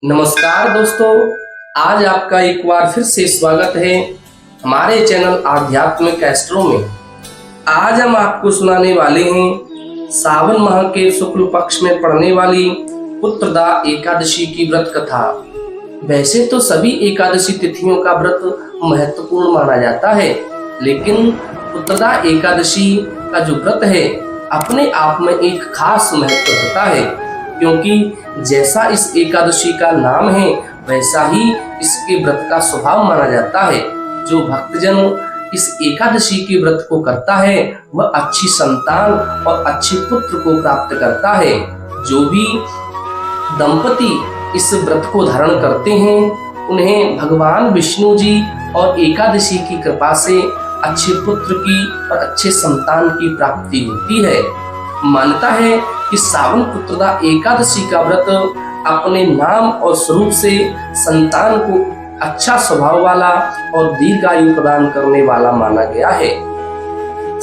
नमस्कार दोस्तों, आज आपका एक बार फिर से स्वागत है हमारे चैनल आध्यात्मिक एस्ट्रो में। आज हम आपको सुनाने वाले हैं सावन माह के शुक्ल पक्ष में पड़ने वाली पुत्रदा एकादशी की व्रत कथा। वैसे तो सभी एकादशी तिथियों का व्रत महत्वपूर्ण माना जाता है, लेकिन पुत्रदा एकादशी का जो व्रत है अपने आप में एक खास महत्व होता है, क्योंकि जैसा इस एकादशी का नाम है वैसा ही इसके व्रत का स्वभाव माना जाता है। जो भक्तजन इस एकादशी के व्रत को करता है वह अच्छी संतान और अच्छे पुत्र को प्राप्त करता है। जो भी दंपति इस व्रत को धारण करते हैं उन्हें भगवान विष्णु जी और एकादशी की कृपा से अच्छे पुत्र की और अच्छे संतान की प्राप्ति होती है। मान्यता है कि सावन पुत्रदा एकादशी का व्रत अपने नाम और स्वरूप से संतान को अच्छा स्वभाव वाला और दीर्घायु प्रदान करने वाला माना गया है।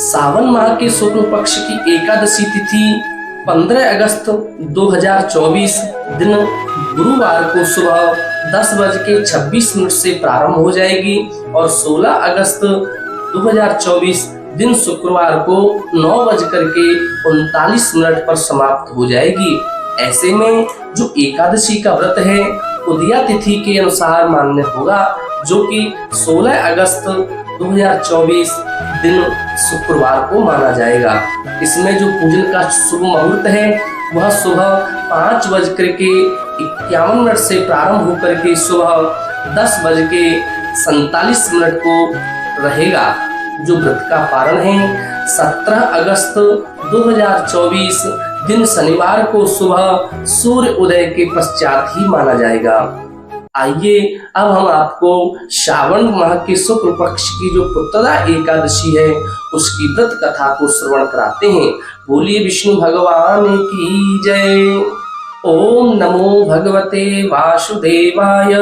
सावन माह के शुक्ल पक्ष की एकादशी तिथि 15 अगस्त 2024 दिन गुरुवार को सुबह 10:26 से प्रारंभ हो जाएगी और 16 अगस्त 2024 दिन शुक्रवार को 9:39 पर समाप्त हो जाएगी। ऐसे में जो एकादशी का व्रत है उदया तिथि के अनुसार मान्य होगा, जो कि 16 अगस्त 2024 दिन शुक्रवार को माना जाएगा। इसमें जो पूजन का शुभ मुहूर्त है वह सुबह 5:51 से प्रारंभ होकर के सुबह 10:47 को रहेगा। जो व्रत का पारण है 17 अगस्त 2024 दिन शनिवार को सुबह सूर्य उदय के पश्चात ही माना जाएगा। आइए अब हम आपको श्रावण माह के शुक्ल पक्ष की जो पुत्रदा एकादशी है उसकी व्रत कथा को श्रवण कराते हैं। बोलिए विष्णु भगवान की जय। ओम नमो भगवते वासुदेवाय।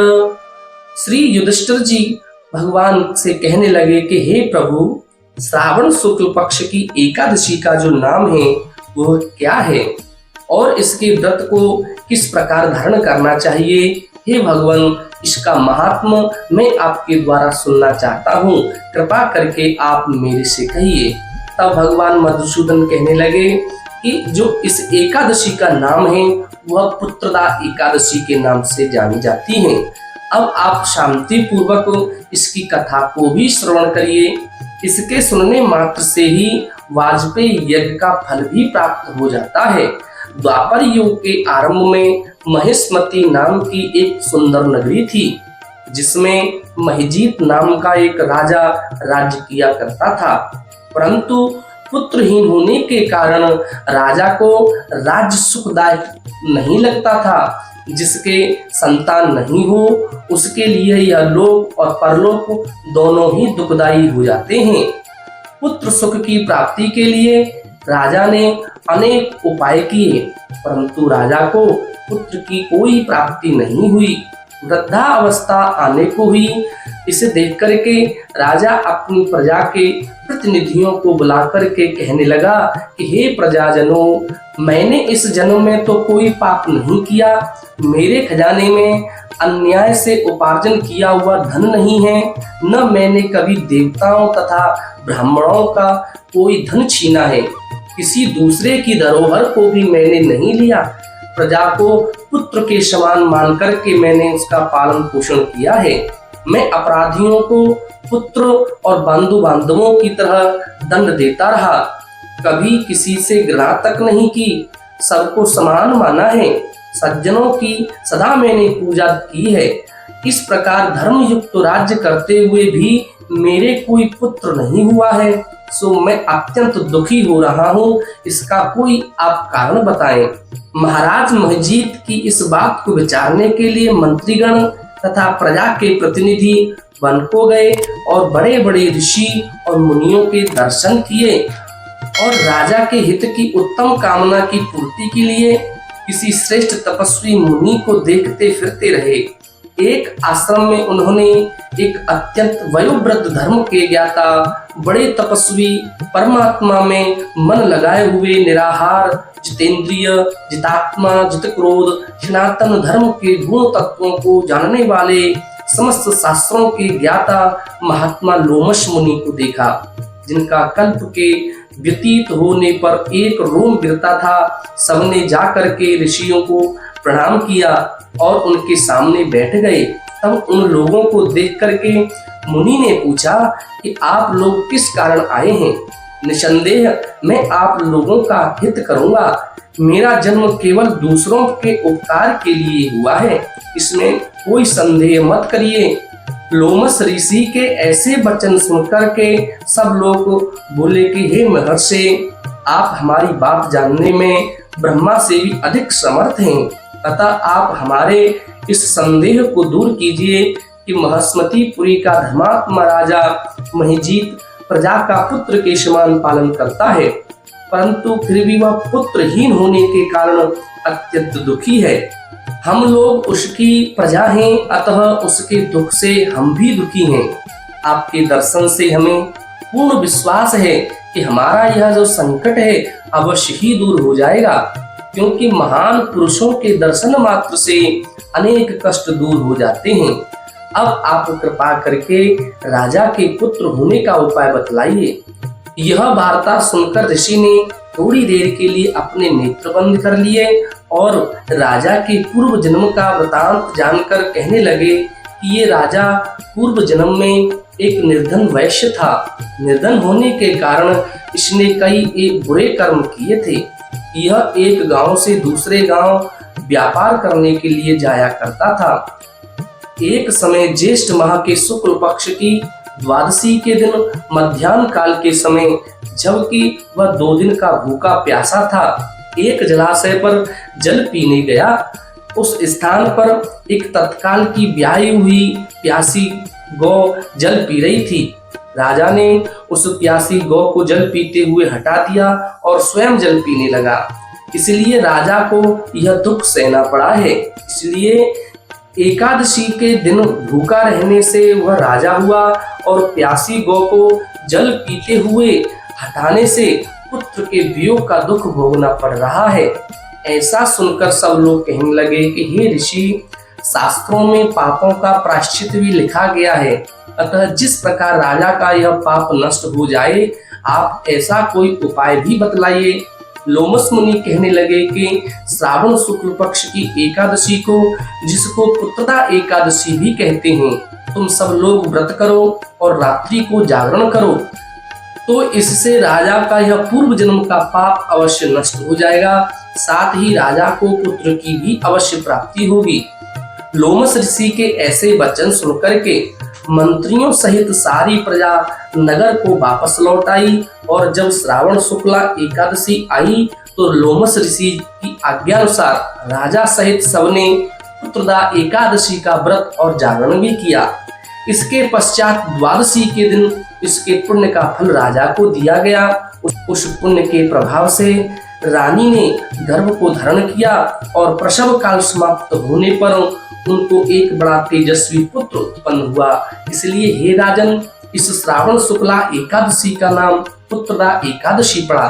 श्री युधिष्ठिर जी भगवान से कहने लगे कि हे प्रभु, श्रावण शुक्ल पक्ष की एकादशी का जो नाम है वह क्या है और इसके व्रत को किस प्रकार धारण करना चाहिए। हे भगवान, इसका महात्म मैं आपके द्वारा सुनना चाहता हूँ, कृपा करके आप मेरे से कहिए। तब भगवान मधुसूदन कहने लगे कि जो इस एकादशी का नाम है वह पुत्रदा एकादशी के नाम से जानी जाती है। अब आप शांति पूर्वक इसकी कथा को भी श्रवण करिए। इसके सुनने मात्र से ही वाजपेयी यज्ञ का फल भी प्राप्त हो जाता है। द्वापर युग के आरंभ में महेशमती नाम की एक सुंदर नगरी थी, जिसमें महिजीत नाम का एक राजा राज्य किया करता था। परंतु पुत्रहीन होने के कारण राजा को राज्य सुखदायक नहीं लगता था। जिसके संतान नहीं हो उसके लिए यह लोक और परलोक दोनों ही दुखदायी हो जाते हैं। पुत्र सुख की प्राप्ति के लिए राजा ने अनेक उपाय किए, परंतु राजा को पुत्र की कोई प्राप्ति नहीं हुई। वृद्धावस्था आने को हुई। इसे देख करके राजा अपनी प्रजा के प्रतिनिधियों को बुलाकर के कहने लगा कि हे प्रजाजनों, मैंने इस जन्म में तो कोई पाप नहीं किया। मेरे खजाने में अन्याय से उपार्जन किया हुआ धन नहीं है, न मैंने कभी देवताओं तथा ब्राह्मणों का कोई धन छीना है। किसी दूसरे की धरोहर को भी मैंने नहीं लिया। प्रजा को पुत्र के समान मान करके मैंने उसका पालन पोषण किया है। मैं अपराधियों को पुत्र और बंधु बांधवों की तरह दंड देता रहा। कभी किसी से घृणा तक नहीं की, सबको समान माना है। सज्जनों की सदा मैंने पूजा की है। इस प्रकार धर्म युक्त राज्य करते हुए भी मेरे कोई पुत्र नहीं हुआ है, सो मैं अत्यंत दुखी हो रहा हूँ। इसका कोई आप कारण बताएं। महाराज महिजीत की इस बात को विचारने के लिए मंत्रीगण तथा प्रजा के प्रतिनिधि वन को गए और बड़े बड़े ऋषि और मुनियों के दर्शन किए और राजा के हित की उत्तम कामना की पूर्ति के लिए किसी श्रेष्ठ तपस्वी मुनि को देखते फिरते रहे। एक आश्रम में उन्होंने एक अत्यंत वयोवृद्ध धर्म के ज्ञाता, बड़े तपस्वी, परमात्मा में मन लगाए हुए निराहार, जितेंद्रिय, जितात्मा, जितक्रोध, सनातन धर्म के गुण तत्वों को जानने वाले, समस्त शास्त्रों के ज्ञाता महात्मा लोमश मुनि को देखा, जिनका कल्प के व्यतीत होने पर एक रोम गिरता था। सबने जाकर के ऋषियों को प्रणाम किया और उनके सामने बैठ गए। तब उन लोगों को देख करके मुनि ने पूछा कि आप लोग किस कारण आए हैं? निसंदेह मैं आप लोगों का हित करूंगा। मेरा जन्म केवल दूसरों के उपकार के लिए हुआ है, इसमें कोई संदेह मत करिए। लोमश ऋषि के ऐसे वचन सुनकर के सब लोग बोले कि हे महर्षि, आप हमारी बात जानने में ब्रह्मा से भी अधिक समर्थ हैं, अतः आप हमारे इस संदेह को दूर कीजिए कि महस्मतिपुरी का धर्मात्मा राजा महिजीत प्रजा का पुत्र के समान पालन करता है, परंतु फिर भी वह पुत्रहीन होने के कारण अत्यंत दुखी है। हम लोग उसकी प्रजा हैं, अतः उसके दुख से हम भी दुखी हैं। आपके दर्शन से हमें पूर्ण विश्वास है कि हमारा यह जो संकट है अवश्य ही दूर हो जाएगा, क्योंकि महान पुरुषों के दर्शन मात्र से अनेक कष्ट दूर हो जाते हैं। अब आप कृपा करके राजा के पुत्र होने का उपाय बतलाइए। यह वार्ता सुनकर ऋषि ने थोड़ी देर के लिए अपने नेत्र बंद कर लिए और राजा के पूर्व जन्म का वृतांत जानकर कहने लगे कि ये राजा पूर्व जन्म में एक निर्धन वैश्य था। निर्धन होने के कारण इसने कई एक बुरे कर्म किए थे। यह एक गांव से दूसरे गांव व्यापार करने के लिए जाया करता था। एक समय ज्येष्ठ माह के शुक्ल पक्ष की द्वादशी के दिन मध्याह्न काल के समय, जबकि वह 2 दिन का भूखा प्यासा था, एक जलाशय पर जल पीने गया। उस स्थान पर एक तत्काल की ब्याही हुई प्यासी गौ जल पी रही थी। राजा ने उस प्यासी गौ को जल पीते हुए हटा दिया और स्वयं जल पीने लगा। इसलिए राजा को यह दुख सहना पड़ा है। इसलिए एकादशी के दिन भूखा रहने से वह राजा हुआ और प्यासी गौ को जल पीते हुए हटाने से पुत्र के वियोग का दुख भोगना पड़ रहा है। ऐसा सुनकर सब लोग कहने लगे कि हे ऋषि, शास्त्रों में पापों का प्रायश्चित भी लिखा गया है, अतः जिस प्रकार राजा का यह पाप नष्ट हो जाए, आप ऐसा कोई उपाय भी बतलाइए। लोमश मुनि कहने लगे कि श्रावण शुक्ल पक्ष की एकादशी को, जिसको पुत्रदा एकादशी भी कहते हैं, तुम सब लोग व्रत करो और रात्रि को जागरण करो, तो इससे राजा का यह पूर्व जन्म का पाप अवश्य नष्ट हो जाएगा, साथ ही राजा को पुत्र की भी अवश्य प्राप्ति होगी। लोमश ऋषि के ऐसे वचन सुनकर के मंत्रियों सहित सारी प्रजा नगर को वापस लौट आई और जब श्रावण शुक्ला एकादशी आई तो लोमश ऋषि की आज्ञानुसार राजा सहित सबने पुत्रदा एकादशी का व्रत और जागरण भी किया। इसके पश्चात द्वादशी के दिन इसके पुण्य का फल राजा को दिया गया। उस पुण्य के प्रभाव से रानी ने गर्भ को धारण किया और प्रसव काल समाप्त होने पर उनको एक बड़ा तेजस्वी पुत्र उत्पन्न हुआ। इसलिए हे राजन, इस श्रावण शुक्ला एकादशी का नाम पुत्रदा एकादशी पड़ा।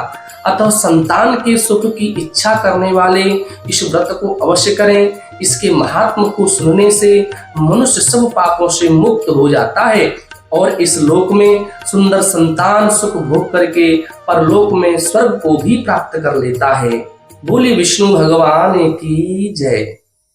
अतः संतान के सुख की इच्छा करने वाले इस व्रत को अवश्य करें। इसके महात्म को सुनने से मनुष्य सब पापों से मुक्त हो जाता है और इस लोक में सुंदर संतान सुख भोग करके परलोक में स्वर्ग को भी प्राप्त कर लेता है। बोले विष्णु भगवान की जय।